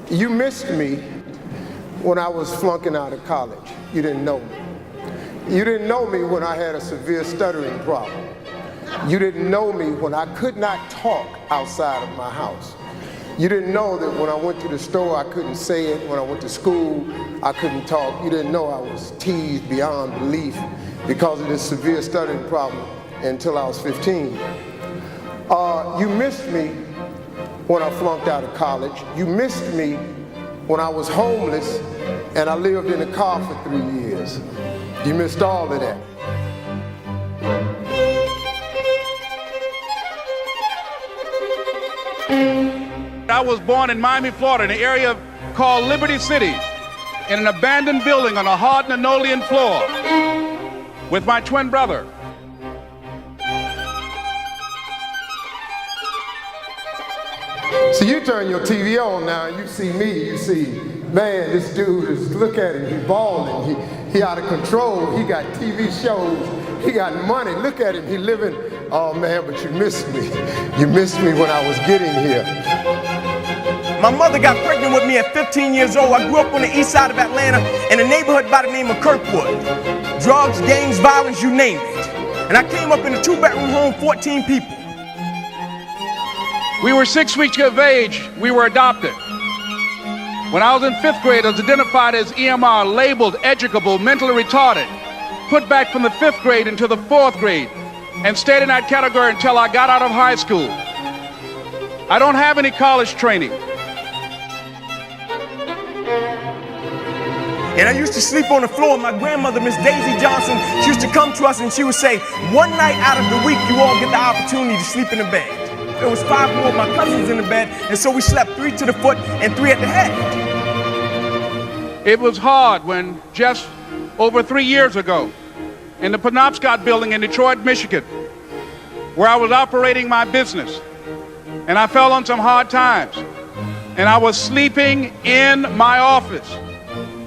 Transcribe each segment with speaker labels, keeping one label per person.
Speaker 1: You missed me when I was flunking out of college. You didn't know me. You didn't know me when I had a severe stuttering problem. You didn't know me when I could not talk outside of my house. You didn't know that when I went to the store, I couldn't say it. When I went to school, I couldn't talk. You didn't know I was teased beyond belief because of this severe stuttering problem until I was 15. You missed me when I flunked out of college. You missed me when I was homeless and I lived in a car for 3 years. You missed all of that.
Speaker 2: I was born in Miami, Florida, in an area called Liberty City, in an abandoned building on a hard linoleum floor with my twin brother.
Speaker 1: So you turn your TV on now, you see me, you see, man, this dude is, look at him, he's balling, he out of control, he got TV shows, he got money, look at him, he living, oh man, but you missed me. You missed me when I was getting here.
Speaker 3: My mother got pregnant with me at 15 years old. I grew up on the east side of Atlanta in a neighborhood by the name of Kirkwood. Drugs, gangs, violence, you name it. And I came up in a 2-bedroom home, 14 people.
Speaker 2: We were 6 weeks of age. We were adopted. When I was in 5th grade, I was identified as EMR, labeled, educable, mentally retarded, put back from the 5th grade into the 4th grade, and stayed in that category until I got out of high school. I don't have any college training.
Speaker 3: And I used to sleep on the floor. My grandmother, Miss Daisy Johnson, she used to come to us and she would say, one night out of the week, you all get the opportunity to sleep in the bed. There was 5 more of my cousins in the bed, and so we slept 3 to the foot and 3 at the head.
Speaker 2: It was hard when just over 3 years ago, in the Penobscot building in Detroit, Michigan, where I was operating my business, and I fell on some hard times, and I was sleeping in my office.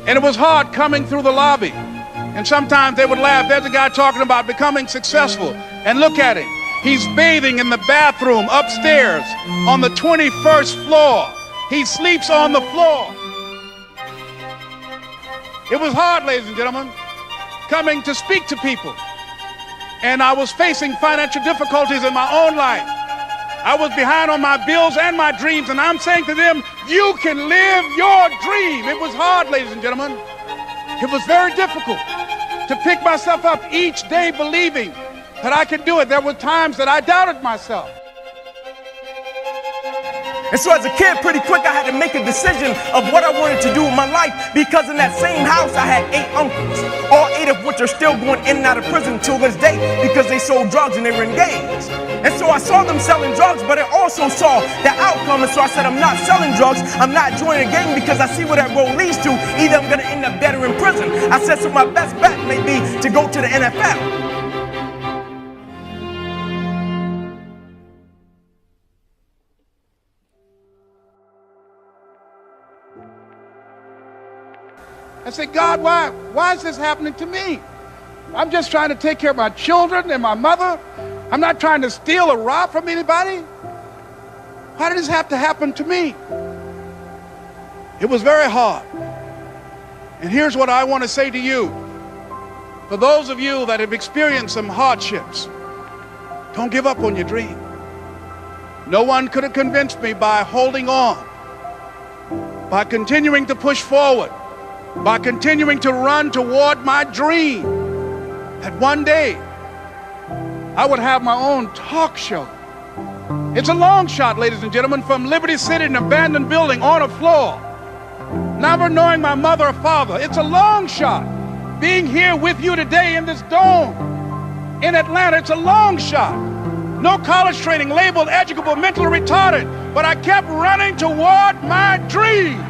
Speaker 2: And it was hard coming through the lobby. And sometimes they would laugh. There's a guy talking about becoming successful. And look at him. He's bathing in the bathroom upstairs on the 21st floor. He sleeps on the floor. It was hard, ladies and gentlemen, coming to speak to people. And I was facing financial difficulties in my own life. I was behind on my bills and my dreams, and I'm saying to them, you can live your dream. It was hard, ladies and gentlemen. It was very difficult to pick myself up each day believing that I could do it. There were times that I doubted myself.
Speaker 3: And so as a kid, pretty quick, I had to make a decision of what I wanted to do with my life, because in that same house, I had 8 uncles, all 8 of which are still going in and out of prison till this day because they sold drugs and they were in gangs. And so I saw them selling drugs, but I also saw the outcome. And so I said, I'm not selling drugs. I'm not joining a gang because I see where that road leads to. Either I'm going to end up dead or in prison. I said, so my best bet may be to go to the NFL.
Speaker 2: I said, God, why is this happening to me? I'm just trying to take care of my children and my mother. I'm not trying to steal or rob from anybody. Why did this have to happen to me? It was very hard. And here's what I want to say to you. For those of you that have experienced some hardships, don't give up on your dream. No one could have convinced me by holding on, by continuing to push forward, by continuing to run toward my dream, that one day I would have my own talk show. It's a long shot, ladies and gentlemen, from Liberty City, an abandoned building on a floor, never knowing my mother or father. It's a long shot. Being here with you today in this dome in Atlanta, it's a long shot. No college training, labeled educable, mentally retarded, but I kept running toward my dream.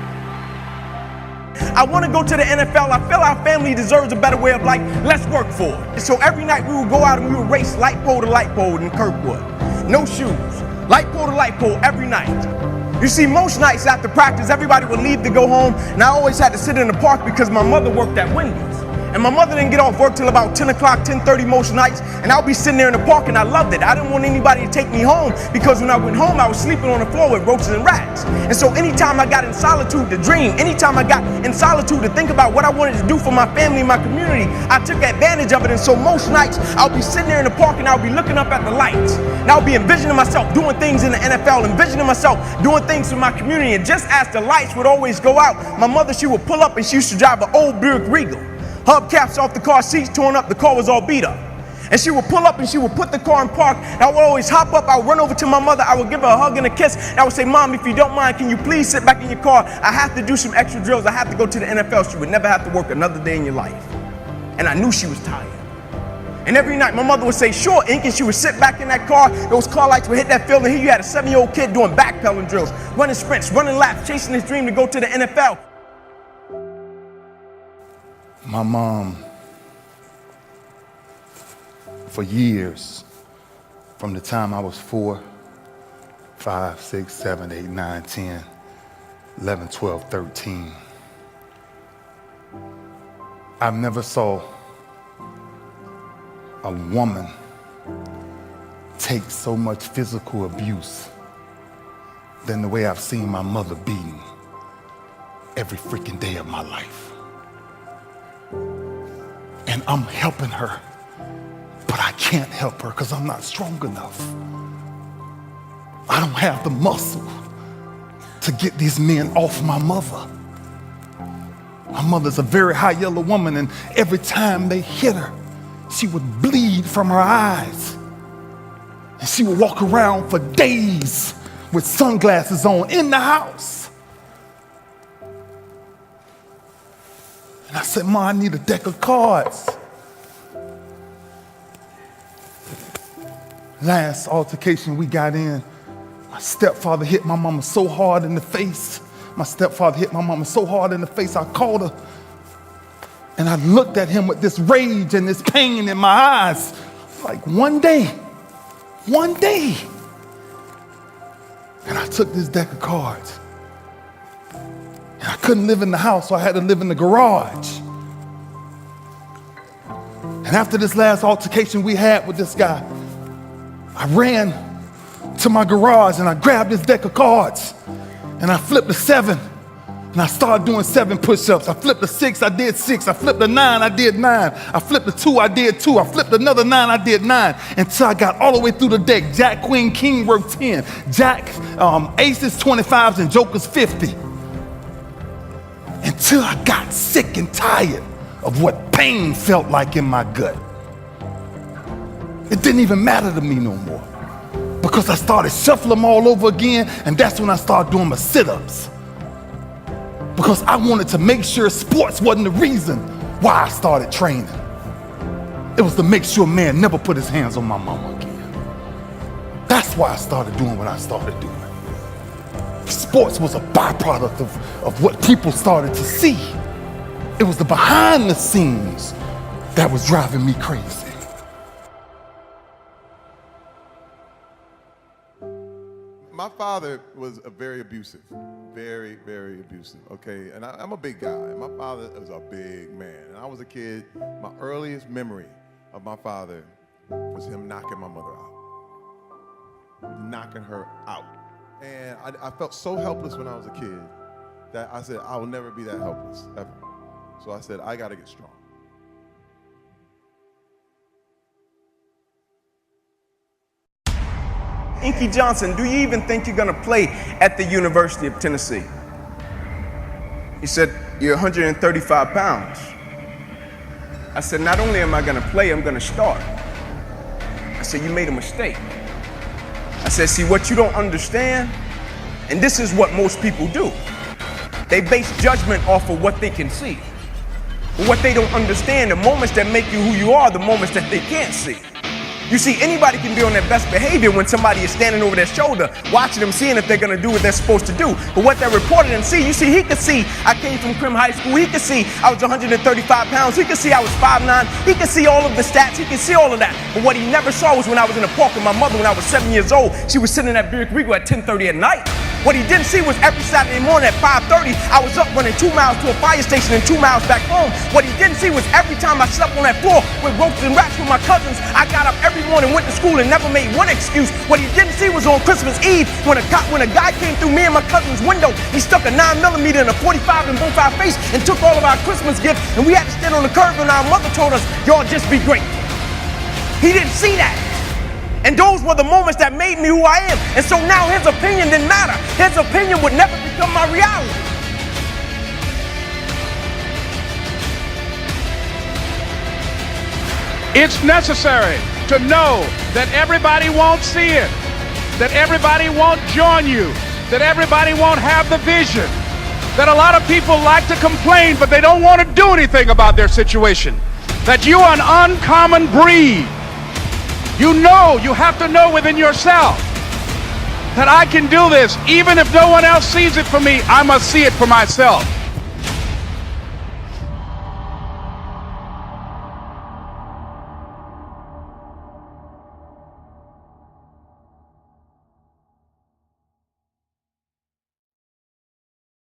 Speaker 3: I want to go to the NFL. I feel our family deserves a better way of life. Let's work for it. So every night we would go out and we would race light pole to light pole in Kirkwood. No shoes. Light pole to light pole every night. You see, most nights after practice, everybody would leave to go home, and I always had to sit in the park because my mother worked at Wendy's. And my mother didn't get off work till about 10 o'clock, 10:30 most nights. And I'll be sitting there in the park, and I loved it. I didn't want anybody to take me home, because when I went home, I was sleeping on the floor with roaches and rats. And so anytime I got in solitude to dream, anytime I got in solitude to think about what I wanted to do for my family and my community, I took advantage of it. And so most nights, I'll be sitting there in the park, and I'll be looking up at the lights. And I'll be envisioning myself doing things in the NFL, envisioning myself doing things for my community. And just as the lights would always go out, my mother, she would pull up, and she used to drive an old Buick Regal. Hubcaps off the car, seats torn up, the car was all beat up. And she would pull up, and she would put the car in park, and I would always hop up, I would run over to my mother, I would give her a hug and a kiss, and I would say, Mom, if you don't mind, can you please sit back in your car? I have to do some extra drills, I have to go to the NFL. She would never have to work another day in your life. And I knew she was tired. And every night my mother would say, sure, Ink, and she would sit back in that car, those car lights would hit that field, and here you had a 7-year-old kid doing backpedaling drills, running sprints, running laps, chasing his dream to go to the NFL.
Speaker 4: My mom, for years, from the time I was 4, 5, 6, 7, 8, 9, 10, 11, 12, 13, I've never saw a woman take so much physical abuse than the way I've seen my mother beaten every freaking day of my life. And I'm helping her, but I can't help her because I'm not strong enough. I don't have the muscle to get these men off my mother. My mother's a very high yellow woman, and every time they hit her, she would bleed from her eyes. And she would walk around for days with sunglasses on in the house. And I said, Ma, I need a deck of cards. Last altercation we got in, my stepfather hit my mama so hard in the face. My stepfather hit my mama so hard in the face, I called her. And I looked at him with this rage and this pain in my eyes. Like one day. And I took this deck of cards. And I couldn't live in the house, so I had to live in the garage. And after this last altercation we had with this guy, I ran to my garage and I grabbed this deck of cards and I flipped a 7. And I started doing 7 push-ups. I flipped a 6, I did 6. I flipped a 9, I did 9. I flipped a 2, I did 2. I flipped another 9, I did 9. Until I got all the way through the deck. Jack, Queen, King worked 10. Jack, Aces 25s, and Jokers 50. Until I got sick and tired of what pain felt like in my gut. It didn't even matter to me no more. Because I started shuffling them all over again, and that's when I started doing my sit-ups. Because I wanted to make sure sports wasn't the reason why I started training. It was to make sure man never put his hands on my mama again. That's why I started doing what I started doing. Sports was a byproduct of what people started to see. It was the behind the scenes that was driving me crazy.
Speaker 5: My father was very abusive, very, very abusive, okay? And I'm a big guy, and my father was a big man. And I was a kid, my earliest memory of my father was him knocking my mother out, knocking her out. And I felt so helpless when I was a kid that I said, I will never be that helpless, ever. So I said, I gotta get strong.
Speaker 3: Inky Johnson, do you even think you're gonna play at the University of Tennessee? He said, you're 135 pounds. I said, not only am I gonna play, I'm gonna start. I said, you made a mistake. I said, see, what you don't understand, and this is what most people do, they base judgment off of what they can see. But what they don't understand, the moments that make you who you are, the moments that they can't see. You see, anybody can be on their best behavior when somebody is standing over their shoulder, watching them, seeing if they're gonna do what they're supposed to do. But what they're reporting and see, you see, he could see I came from Crim High School. He could see I was 135 pounds. He could see I was 5'9". He could see all of the stats. He could see all of that. But what he never saw was when I was in the park with my mother when I was 7 years old. She was sitting in that Buick Regal at 10:30 at night. What he didn't see was every Saturday morning at 5:30, I was up running 2 miles to a fire station and 2 miles back home. What he didn't see was every time I slept on that floor with ropes and racks with my cousins, I got up every morning, went to school, and never made one excuse. What he didn't see was on Christmas Eve, when a guy came through me and my cousin's window, he stuck a 9mm in a 45 in both our face and took all of our Christmas gifts, and we had to stand on the curb, and our mother told us, y'all just be great. He didn't see that. And those were the moments that made me who I am. And so now his opinion didn't matter. His opinion would never become my reality.
Speaker 2: It's necessary to know that everybody won't see it, that everybody won't join you, that everybody won't have the vision, that a lot of people like to complain, but they don't want to do anything about their situation, that you are an uncommon breed. You have to know within yourself that I can do this. Even if no one else sees it for me, I must see it for myself.